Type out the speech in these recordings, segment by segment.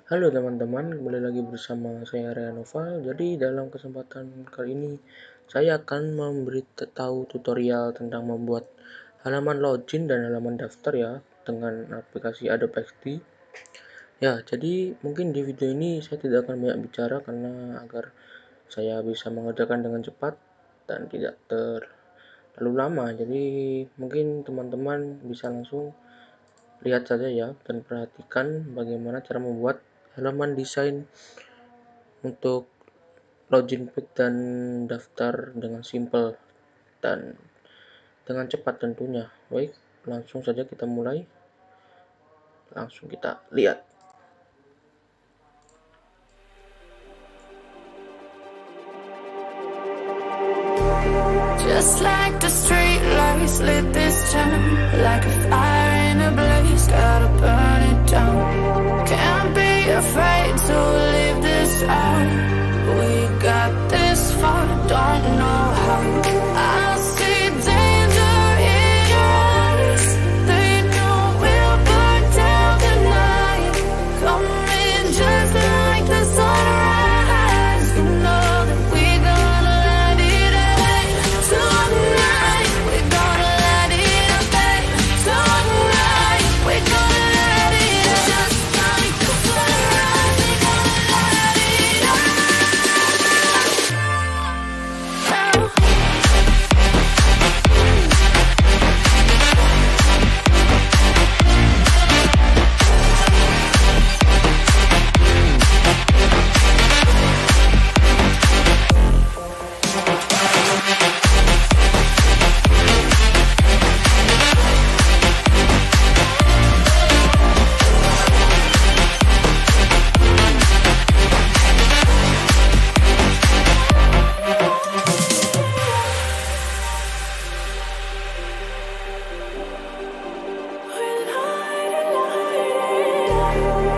Halo teman-teman, kembali lagi bersama saya naufal. Jadi dalam kesempatan kali ini saya akan memberitahu tutorial tentang membuat halaman login dan halaman daftar ya dengan aplikasi Adobe XD. Ya, jadi mungkin di video ini saya tidak akan banyak bicara karena agar saya bisa mengerjakan dengan cepat dan tidak terlalu lama. Jadi mungkin teman-teman bisa langsung lihat saja ya dan perhatikan bagaimana cara membuat halaman desain untuk login page dan daftar dengan simpel dan dengan cepat tentunya. Baik, langsung saja kita mulai. Langsung kita lihat. Just like the street lights lit this town, like a fire in a blaze, gotta burn it down. Can't be afraid to leave this out. We got this far, don't know how. I see danger in your eyes. They know we'll burn down the night. Coming just like the sunrise. You know that we gonna light it up tonight. We gonna light it up tonight. We gonna light it up just like the sunrise. We gonna light it up.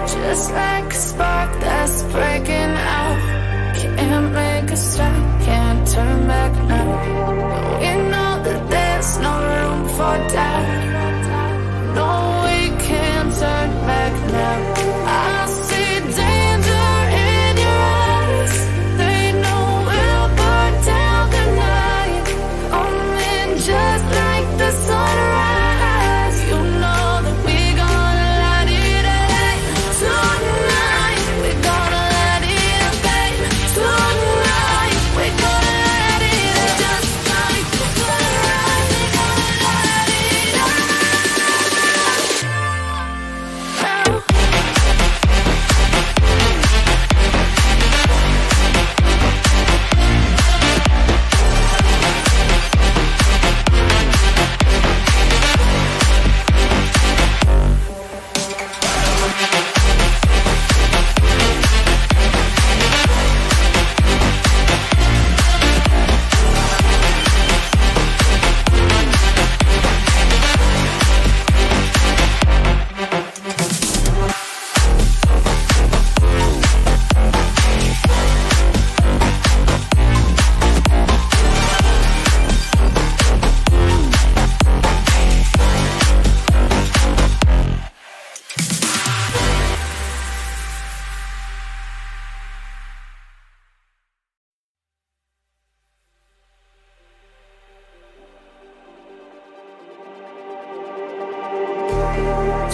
Just like a spark that's breaking out. Can't make a stop, can't turn back now. We know that there's no room for doubt. No, we can't turn back now. I see danger in your eyes. They know we'll burn down the night. Coming just like the sunrise. You know that we gonna light it up tonight. We gonna light it up tonight. We gonna light it up just like the sunrise. We gonna light it up.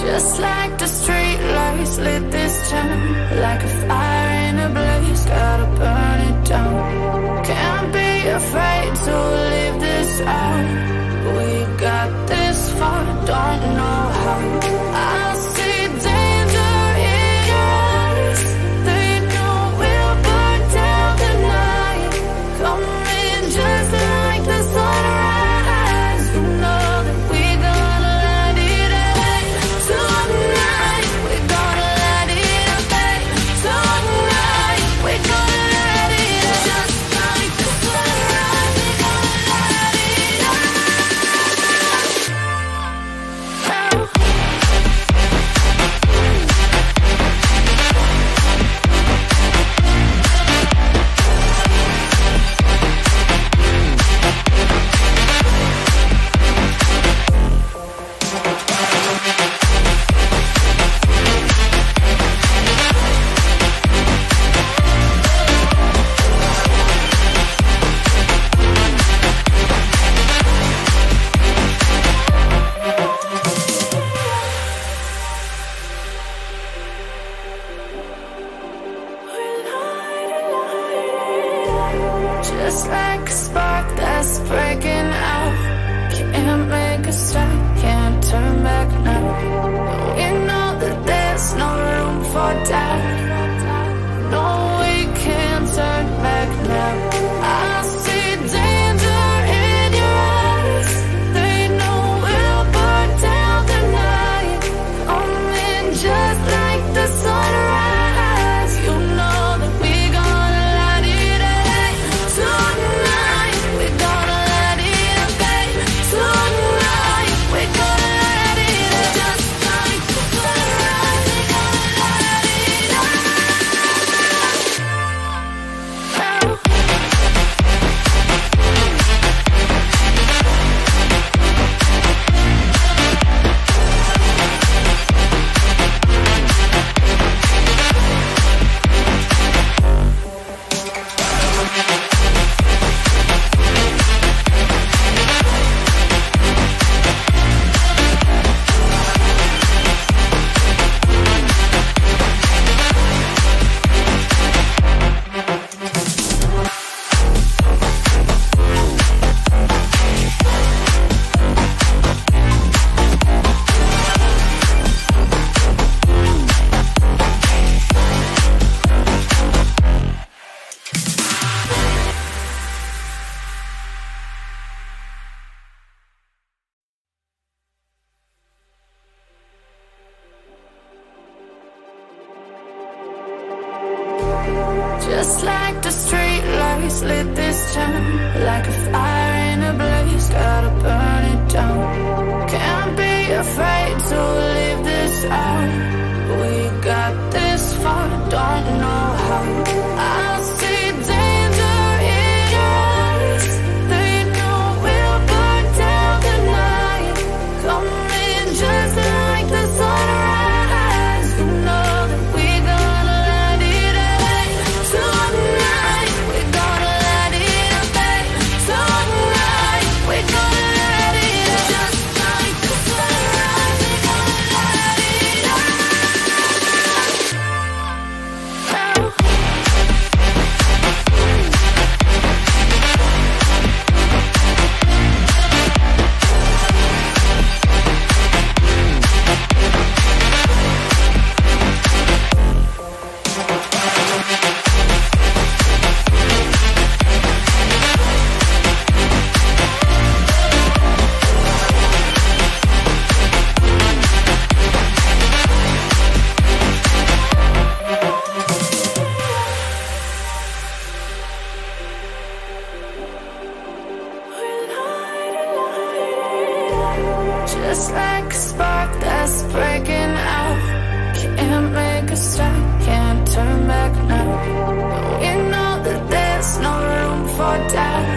Just like the street lights lit this town, like a fire in a blaze, gotta burn it down. Can't be afraid to leave this out. We got this far, don't know how. I see danger in your eyes. They know we'll burn down the night. Coming just like the sunrise. You know that we gonna light it up tonight. We gonna light it up tonight. We gonna light it up just like the sunrise. We gonna light it up. Just like a spark that's breaking out. Can't make a stop, can't turn back now. We know that there's no room for doubt. No, we can't turn back now. I see danger in your eyes. They know we'll burn down the night. Coming just like the sunrise. You know that we gonna light it up. Tonight, we gonna light it up, babe. Tonight, we gonna light it up. Just like the sunrise, we gonna light it up. Just like the street lights lit this town, like a fire in a blaze, gotta burn it down. Can't be afraid to leave this out. We got this far, don't know how. I see danger in your eyes. They know we'll burn down the night. Coming just like the sunrise. You know that we gonna light it up. Tonight, we gonna light it up, babe. Tonight, we gonna light it up. Just like the sunrise, we gonna light it up. Just like a spark that's breaking out. Can't make a stop, can't turn back now. We know that there's no room for doubt.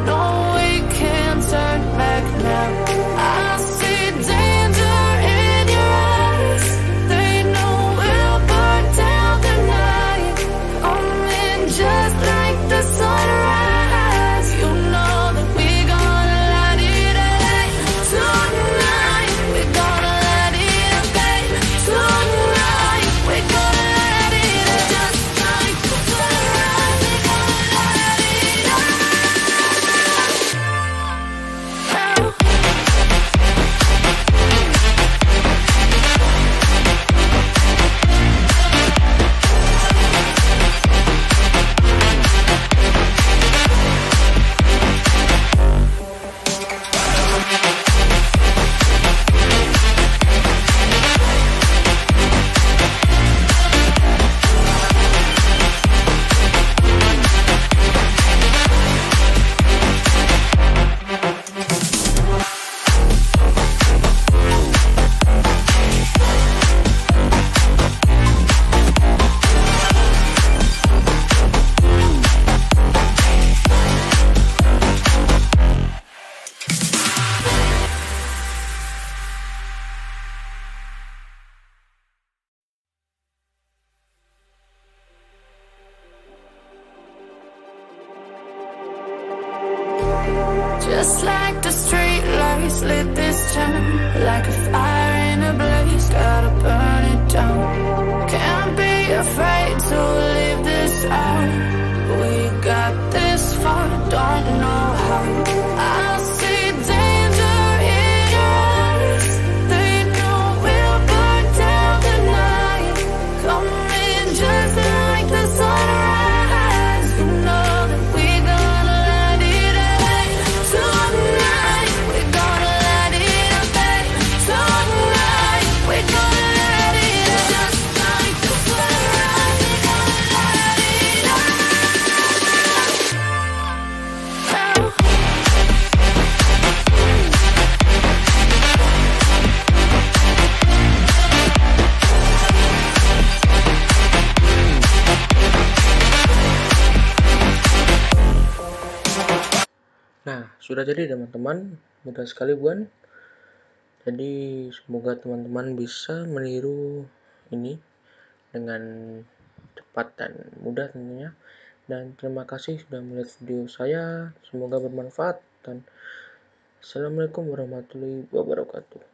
No, we can't turn back now. I see danger in your eyes. They know we'll burn down the night. Coming just like the sunrise. You know that we gonna light it up. Tonight, we gonna light it up, babe. Tonight, we gonna light it up. Just like the sunrise, we gonna light it up. Just like the street lights lit this town, like a fire in a blaze, gotta burn it down. Can't be afraid to leave this out. We got this don't know how. I see danger in your eyes. They know we'll burn down the night. Coming just like the sunrise. You know that we're gonna let it rain. Tonight we're gonna let it rain. Tonight we're gonna let it rain. Just like the sunrise, we're gonna let it rain. Nah, sudah jadi teman-teman, mudah sekali bukan? Jadi semoga teman-teman bisa meniru ini dengan cepat dan mudah tentunya. Dan terima kasih sudah melihat video saya, semoga bermanfaat dan assalamualaikum warahmatullahi wabarakatuh.